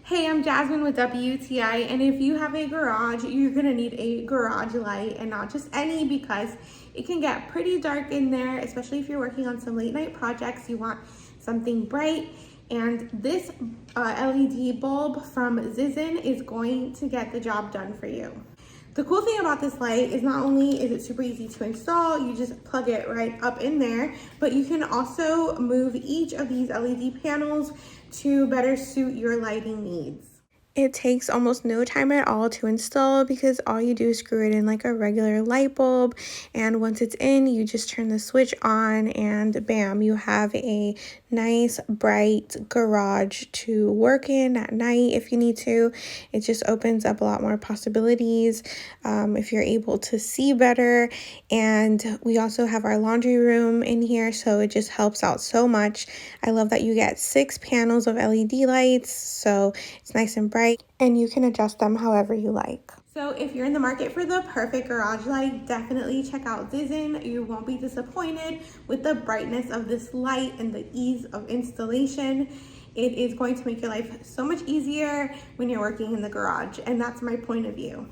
Hey, I'm Jasmine with WTI, and if you have a garage, you're gonna need a garage light, and not just any, because it can get pretty dark in there, especially if you're working on some late night projects. You want something bright, and this LED bulb from Zizen is going to get the job done for you. The cool thing about this light is not only is it super easy to install, you just plug it right up in there, but you can also move each of these LED panels to better suit your lighting needs. It takes almost no time at all to install because all you do is screw it in like a regular light bulb, and once it's in, you just turn the switch on and bam, you have a nice bright garage to work in at night if you need to. It just opens up a lot more possibilities if you're able to see better. And we also have our laundry room in here, so it just helps out so much. I love that you get 6 panels of LED lights, so it's nice and bright, and you can adjust them however you like. So if you're in the market for the perfect garage light, definitely check out Zizen. You won't be disappointed with the brightness of this light and the ease of installation. It is going to make your life so much easier when you're working in the garage, and that's my point of view.